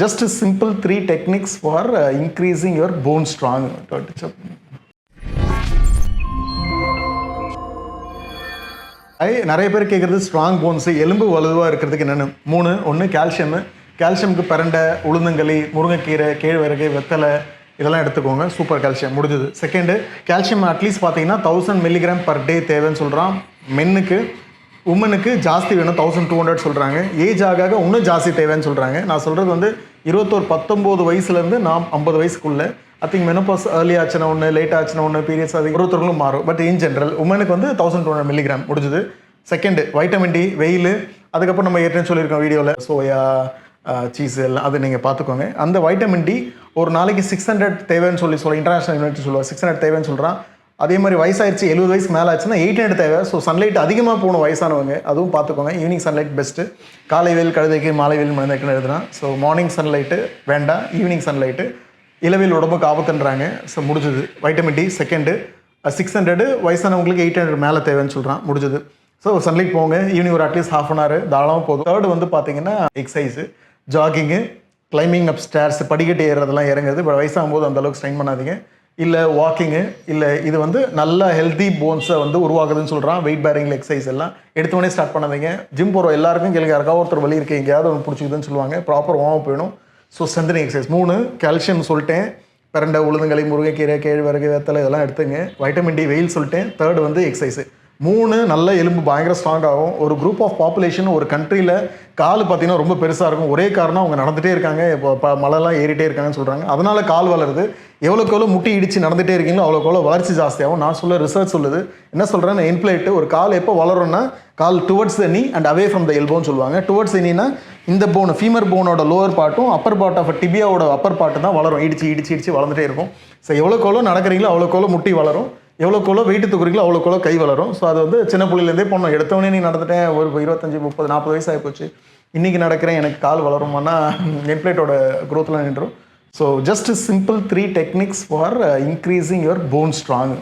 Just a simple 3 techniques for increasing your bone strong. நிறைய பேர் கேட்குறது ஸ்ட்ராங் போன்ஸு எலும்பு வலுவாக இருக்கிறதுக்கு என்னென்னு 3 1 கால்சியமுக்கு பிரண்டை உளுந்தங்களி முருங்கைக்கீரை கேழ்வரகு வெத்தலை இதெல்லாம் எடுத்துக்கோங்க. சூப்பர் கால்சியம் முடிஞ்சது. செகண்டு கால்சியம் அட்லீஸ்ட் பார்த்தீங்கன்னா 1000 மில்லிகிராம் பர் டே தேவைன்னு சொல்கிறான். மென்னுக்கு உமனுக்கு ஜாஸ்தி வேணும் 1200 சொல்கிறாங்க. ஏஜ் ஆக இன்னும் ஜாஸ்தி தேவைன்னு சொல்கிறாங்க. நான் சொல்கிறது வந்து 19 வயசுலேருந்து நான் 50 வயசுக்குள்ளே ஐ திங்க் மெனோபாஸ் ஏர்லி ஆச்சுன்னா ஒன்று லேட் ஆச்சுன்னா ஒன்று பீரியட்ஸ் அது ஒருத்தருக்கும் மாறும். பட் இன் ஜென்ரல் உமனுக்கு வந்து 1200 மில்லிகிராம் முடிஞ்சுது. செகண்டு வைட்டமின் டி வெயில், அதுக்கப்புறம் நம்ம ஏற்கனவே சொல்லியிருக்கோம் வீடியோவில் சோயா சீஸ் எல்லாம் அது நீங்கள் பார்த்துக்கோங்க. அந்த வைட்டமின் டி ஒரு நாளைக்கு 600 தேவைன்னு சொல்லி இன்டர்நேஷனல் யூனிட் சொல்லுவாள் 600 தேவைன்னு சொல்கிறான். அதே மாதிரி வயசாகிடுச்சு 70 வயசுக்கு மேலே ஆச்சுன்னா 800 தேவை. ஸோ சன்லைட் அதிகமாக போகணும் வயசானவங்க, அதுவும் பார்த்துக்கோங்க. Evening sunlight best. காலை வெயில் கழுதைக்கு மாலை வெயில் மனிதக்குன்னு எழுதுறான். ஸோ மார்னிங் சன்லைட்டு வேண்டாம், ஈவினிங் சன்லைட்டு இளவில் உடம்புக்கு ஆபத்துன்றாங்க. ஸோ முடிஞ்சது. வைட்டமின் டி செகண்டு 600 வயசானவங்களுக்கு 800 மேலே தேவைன்னு சொல்கிறான். முடிஞ்சது. ஸோ சன்லைட் போங்க. ஈவினிங் ஒரு அட்லீஸ்ட் ½ hour தாராளமாக போதும். தேர்டு வந்து பார்த்தீங்கன்னா எக்ஸசைஸு, ஜாகிங்கு, கிளைம்பிங் அப் ஸ்டேர்ஸ், படிக்கட்டு ஏறதெல்லாம் இறங்குறது. பட் வயசாகும் போது அந்தளவுக்கு ஸ்ட்ரெயின் பண்ணாதீங்க. இல்லை வாக்கிங்கு, இல்லை இது வந்து நல்ல ஹெல்த்தி போன்ஸை வந்து உருவாக்குதுன்னு சொல்கிறான். வெயிட் பேரிங்கில் எக்ஸசைஸ் எல்லாம் எடுத்தோடனே ஸ்டார்ட் பண்ணாதீங்க. ஜிம் போகிற எல்லாருக்கும் கேளுங்க, யாருக்காவது ஒருத்தர் வலி இருக்குது எங்கேயாவது ஒன்று பிடிச்சிக்குதுன்னு சொல்லுவாங்க. ப்ராப்பர் வார்ம் போயிடும். So strengthening exercise. 3 கால்சியம் சொல்லிட்டேன், பிரண்டை உளுந்தங்களி முருங்கைக்கீரை கேழ்வரகு வெத்தலை இதெல்லாம் எடுத்துங்க. வைட்டமின் டி வெயில் சொல்லிட்டேன். தேர்டு வந்து எக்ஸசைஸு. 3 நல்ல எலும்பு பயங்கர ஸ்ட்ராங் ஆகும். ஒரு குரூப் ஆஃப் பாப்புலேஷன் ஒரு கண்ட்ரியில் கால் பார்த்தீங்கன்னா ரொம்ப பெருசாக இருக்கும். ஒரே காரணம் அவங்க நடந்துகிட்டே இருக்காங்க, இப்போ மலைலாம் ஏறிட்டே இருக்காங்கன்னு சொல்கிறாங்க. அதனால் கால் வளருது. எவ்வளோக்கு எவ்வளோ முட்டி இடித்து நடந்துகிட்டே இருக்கீங்களோ அவ்வளோக்கு எவ்வளோ வளர்ச்சி ஜாஸ்தியாகும். நான் சொல்ல ரிசர்ச் சொல்லுது. என்ன சொல்கிறேன், இன்ஃப்ளேட்டு ஒரு கால் எப்போ வளரும்னா கால் டுவர்ட்ஸ் த நீ அண்ட் அவே ஃப்ரம் த எல்போன்னு சொல்லுவாங்க. டுவர்ட்ஸ் த நீனா இந்த போன் ஃபீமர் போனோட லோவர் பார்ட்டும் அப்பர் பார்ட் ஆஃப் டிபியாவோட அப்பர் பார்ட்டு தான் வளரும். இடிச்சு வளர்ந்துட்டே இருக்கும். ஸோ எவ்வளோக்கு எவ்வளோ நடக்கிறீங்களோ அவ்வளோக்கு எவ்வளோ முட்டி வளரும், எவ்வளோக்கு எவ்வளோ வெயிட்டு தூக்குறீங்களோ அவ்வளோக்கு எவ்வளோ கை வளரும். ஸோ அது வந்து சின்ன புள்ளிலேருந்தே பண்ணணும். எடுத்தவொடனே நீ நடந்துட்டேன் ஒரு 25 30 40 வயசு ஆகிப்போச்சு, இன்றைக்கி நடக்கிறேன் எனக்கு கால் வளருமானா நெட்பிளேட்டோட க்ரோத்தில் நின்றும். So just simple 3 techniques for increasing your phone strong.